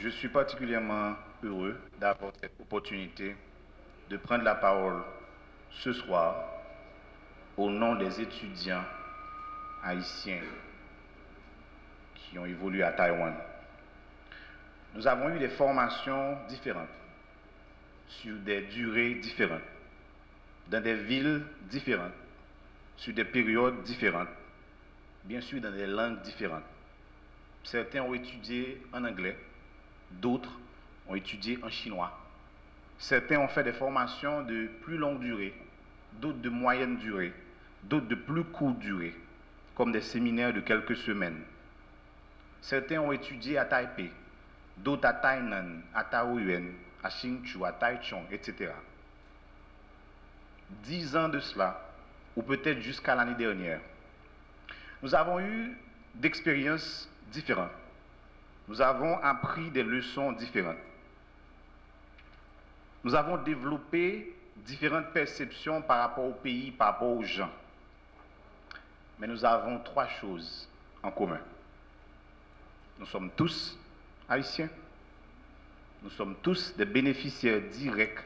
Je suis particulièrement heureux d'avoir cette opportunité de prendre la parole ce soir au nom des étudiants haïtiens qui ont évolué à Taïwan. Nous avons eu des formations différentes, sur des durées différentes, dans des villes différentes, sur des périodes différentes, bien sûr dans des langues différentes. Certains ont étudié en anglais, d'autres ont étudié en chinois. Certains ont fait des formations de plus longue durée, d'autres de moyenne durée, d'autres de plus courte durée, comme des séminaires de quelques semaines. Certains ont étudié à Taipei, d'autres à Tainan, à Taoyuan, à Hsinchu, à Taichung, etc. 10 ans de cela, ou peut-être jusqu'à l'année dernière, nous avons eu d'expériences différentes. Nous avons appris des leçons différentes. Nous avons développé différentes perceptions par rapport au pays, par rapport aux gens. Mais nous avons 3 choses en commun. Nous sommes tous haïtiens. Nous sommes tous des bénéficiaires directs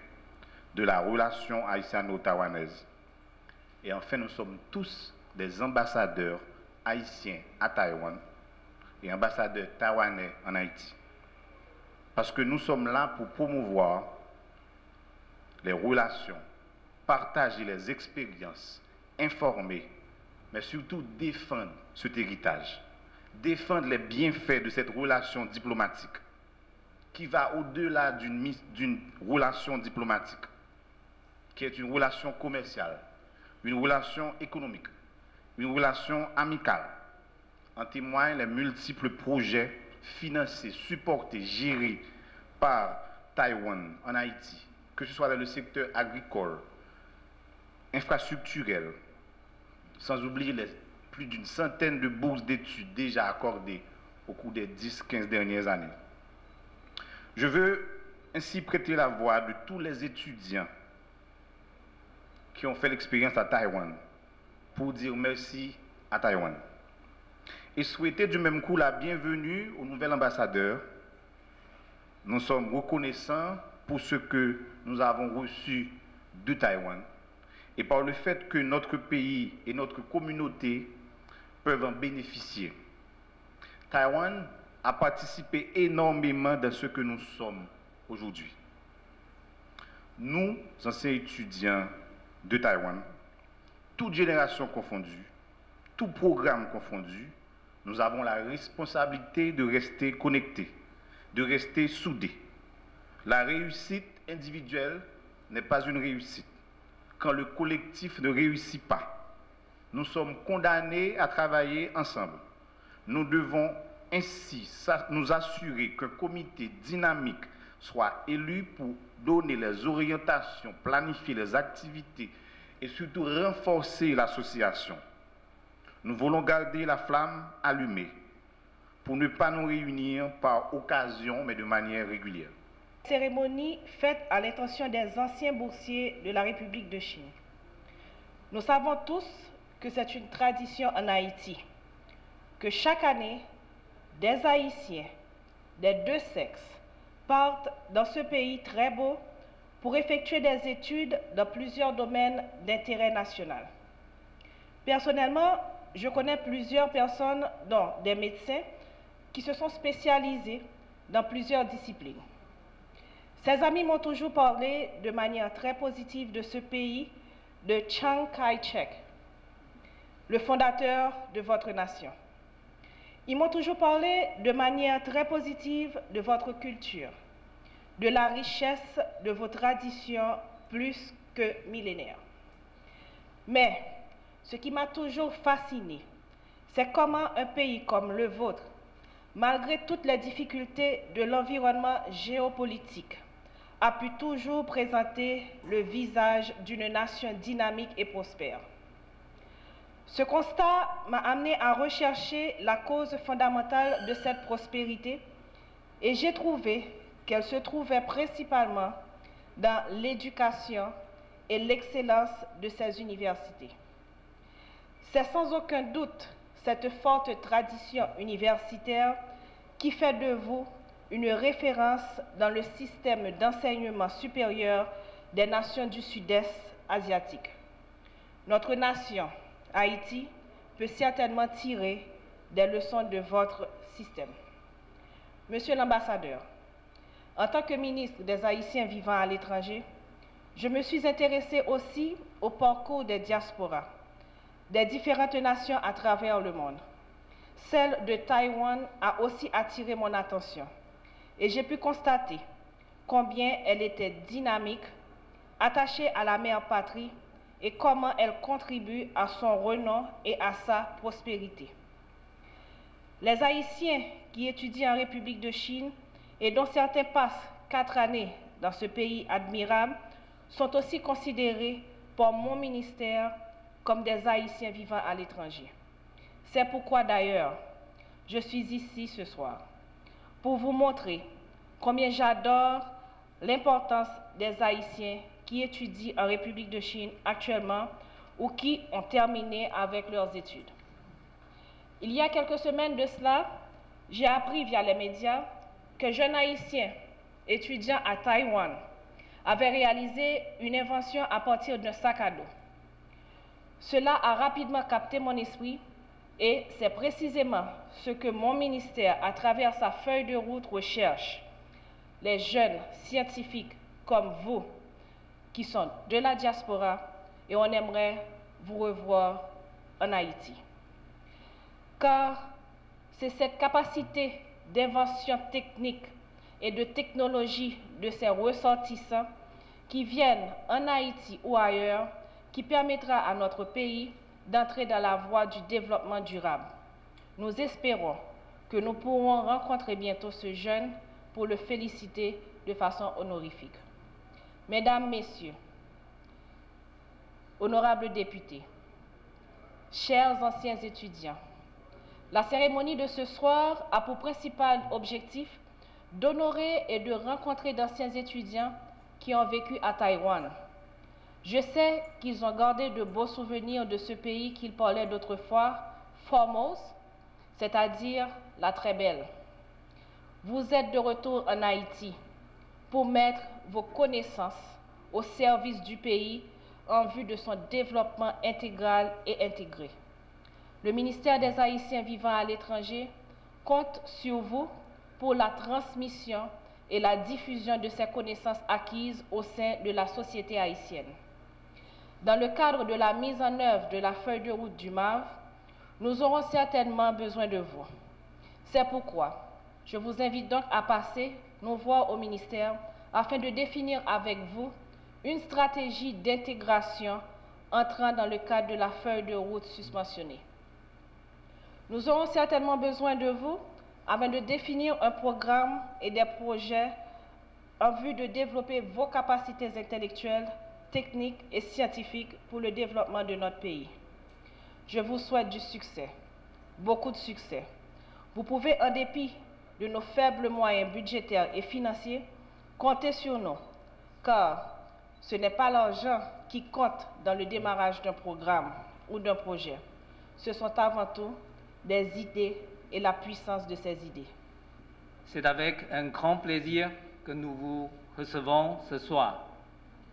de la relation haïtiano-taïwanaise. Et enfin, nous sommes tous des ambassadeurs haïtiens à Taïwan et ambassadeurs taïwanais en Haïti. Parce que nous sommes là pour promouvoir les relations, partager les expériences, informer, mais surtout défendre cet héritage, défendre les bienfaits de cette relation diplomatique qui va au-delà d'une relation diplomatique, qui est une relation commerciale, une relation économique, une relation amicale. En témoignent les multiples projets financés, supportés, gérés par Taïwan en Haïti, que ce soit dans le secteur agricole, infrastructurel, sans oublier les plus d'une centaine de bourses d'études déjà accordées au cours des 10-15 dernières années. Je veux ainsi prêter la voix de tous les étudiants qui ont fait l'expérience à Taïwan pour dire merci à Taïwan et souhaiter du même coup la bienvenue au nouvel ambassadeur. Nous sommes reconnaissants pour ce que nous avons reçu de Taïwan et par le fait que notre pays et notre communauté peuvent en bénéficier. Taïwan a participé énormément dans ce que nous sommes aujourd'hui. Nous, anciens étudiants de Taïwan, toutes générations confondues, tout programme confondu, nous avons la responsabilité de rester connectés, de rester soudés. La réussite individuelle n'est pas une réussite quand le collectif ne réussit pas. Nous sommes condamnés à travailler ensemble. Nous devons ainsi nous assurer qu'un comité dynamique soit élu pour donner les orientations, planifier les activités et surtout renforcer l'association. Nous voulons garder la flamme allumée pour ne pas nous réunir par occasion mais de manière régulière. Cérémonie faite à l'intention des anciens boursiers de la République de Chine. Nous savons tous que c'est une tradition en Haïti, que chaque année, des Haïtiens des 2 sexes partent dans ce pays très beau pour effectuer des études dans plusieurs domaines d'intérêt national. Personnellement, je connais plusieurs personnes, dont des médecins, qui se sont spécialisés dans plusieurs disciplines. Ces amis m'ont toujours parlé de manière très positive de ce pays, de Chiang Kai-shek, le fondateur de votre nation. Ils m'ont toujours parlé de manière très positive de votre culture, de la richesse de vos traditions plus que millénaires. Mais ce qui m'a toujours fasciné, c'est comment un pays comme le vôtre, malgré toutes les difficultés de l'environnement géopolitique, a pu toujours présenter le visage d'une nation dynamique et prospère. Ce constat m'a amené à rechercher la cause fondamentale de cette prospérité et j'ai trouvé qu'elle se trouvait principalement dans l'éducation et l'excellence de ces universités. C'est sans aucun doute cette forte tradition universitaire qui fait de vous une référence dans le système d'enseignement supérieur des nations du Sud-Est asiatique. Notre nation, Haïti, peut certainement tirer des leçons de votre système. Monsieur l'ambassadeur, en tant que ministre des Haïtiens vivant à l'étranger, je me suis intéressée aussi au parcours des diasporas, des différentes nations à travers le monde. Celle de Taïwan a aussi attiré mon attention et j'ai pu constater combien elle était dynamique, attachée à la mère patrie et comment elle contribue à son renom et à sa prospérité. Les Haïtiens qui étudient en République de Chine et dont certains passent 4 années dans ce pays admirable sont aussi considérés par mon ministère comme des Haïtiens vivant à l'étranger. C'est pourquoi d'ailleurs, je suis ici ce soir pour vous montrer combien j'adore l'importance des Haïtiens qui étudient en République de Chine actuellement ou qui ont terminé avec leurs études. Il y a quelques semaines de cela, j'ai appris via les médias qu'un jeune Haïtien étudiant à Taïwan avait réalisé une invention à partir d'un sac à dos. Cela a rapidement capté mon esprit et c'est précisément ce que mon ministère, à travers sa feuille de route, recherche. Les jeunes scientifiques comme vous, qui sont de la diaspora, et on aimerait vous revoir en Haïti. Car c'est cette capacité d'invention technique et de technologie de ces ressortissants qui viennent en Haïti ou ailleurs qui permettra à notre pays d'entrer dans la voie du développement durable. Nous espérons que nous pourrons rencontrer bientôt ce jeune pour le féliciter de façon honorifique. Mesdames, Messieurs, honorables députés, chers anciens étudiants, la cérémonie de ce soir a pour principal objectif d'honorer et de rencontrer d'anciens étudiants qui ont vécu à Taïwan. Je sais qu'ils ont gardé de beaux souvenirs de ce pays qu'ils parlaient d'autrefois, Formose, c'est-à-dire la très belle. Vous êtes de retour en Haïti pour mettre vos connaissances au service du pays en vue de son développement intégral et intégré. Le ministère des Haïtiens vivant à l'étranger compte sur vous pour la transmission et la diffusion de ces connaissances acquises au sein de la société haïtienne. Dans le cadre de la mise en œuvre de la feuille de route du MAV, nous aurons certainement besoin de vous. C'est pourquoi je vous invite donc à passer nous voir au ministère afin de définir avec vous une stratégie d'intégration entrant dans le cadre de la feuille de route susmentionnée. Nous aurons certainement besoin de vous afin de définir un programme et des projets en vue de développer vos capacités intellectuelles, techniques et scientifiques pour le développement de notre pays. Je vous souhaite du succès, beaucoup de succès. Vous pouvez, en dépit de nos faibles moyens budgétaires et financiers, compter sur nous, car ce n'est pas l'argent qui compte dans le démarrage d'un programme ou d'un projet. Ce sont avant tout des idées et la puissance de ces idées. C'est avec un grand plaisir que nous vous recevons ce soir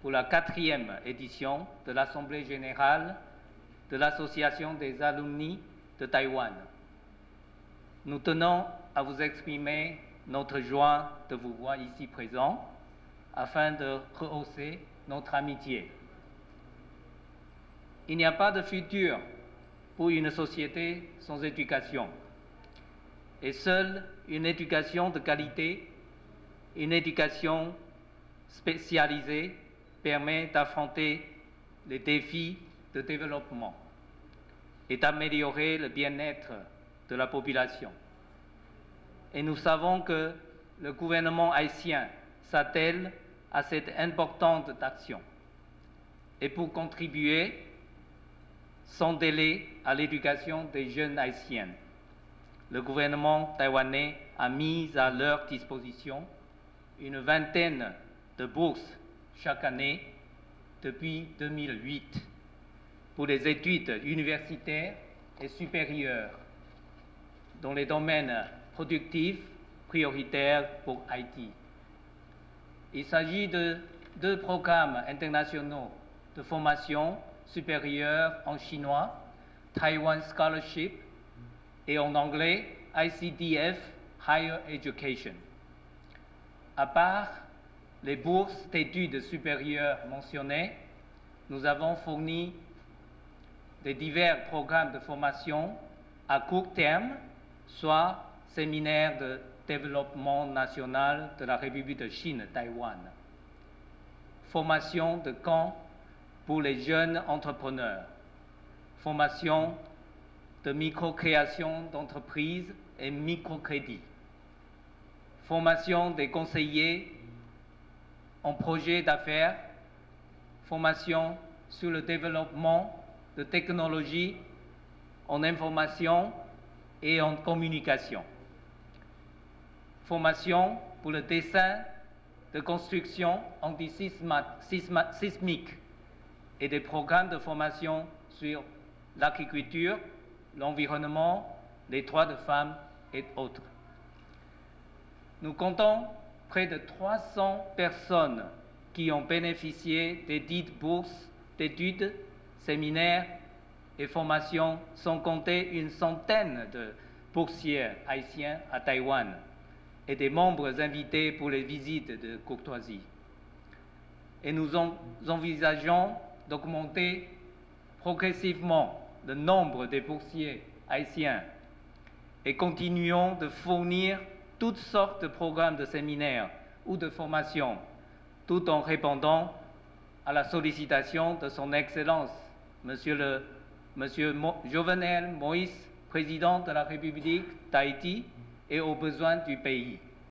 pour la 4e édition de l'Assemblée générale de l'Association des alumni de Taïwan. Nous tenons à vous exprimer notre joie de vous voir ici présents afin de rehausser notre amitié. Il n'y a pas de futur pour une société sans éducation. Et seule une éducation de qualité, une éducation spécialisée permet d'affronter les défis de développement et d'améliorer le bien-être de la population. Et nous savons que le gouvernement haïtien s'attelle à cette importante action. Et pour contribuer sans délai à l'éducation des jeunes haïtiens, le gouvernement taïwanais a mis à leur disposition une vingtaine de bourses chaque année depuis 2008 pour les études universitaires et supérieures dans les domaines productifs, prioritaires pour Haïti. Il s'agit de 2 programmes internationaux de formation supérieure en chinois, Taiwan Scholarship, et en anglais, ICDF Higher Education. À part les bourses d'études supérieures mentionnées, nous avons fourni des divers programmes de formation à court terme, soit séminaire de développement national de la République de Chine, Taïwan, formation de camps pour les jeunes entrepreneurs, formation de micro-création d'entreprises et microcrédits, formation des conseillers en projet d'affaires, formation sur le développement de technologies en information et en communication, formation pour le dessin de construction antisismique et des programmes de formation sur l'agriculture, l'environnement, les droits de femmes et autres. Nous comptons près de 300 personnes qui ont bénéficié des dites bourses d'études, séminaires et formations, sans compter une centaine de boursiers haïtiens à Taïwan et des membres invités pour les visites de courtoisie. Et nous envisageons d'augmenter progressivement le nombre des boursiers haïtiens et continuons de fournir toutes sortes de programmes de séminaires ou de formation, tout en répondant à la sollicitation de son Excellence, Monsieur Jovenel Moïse, président de la République d'Haïti, et aux besoins du pays.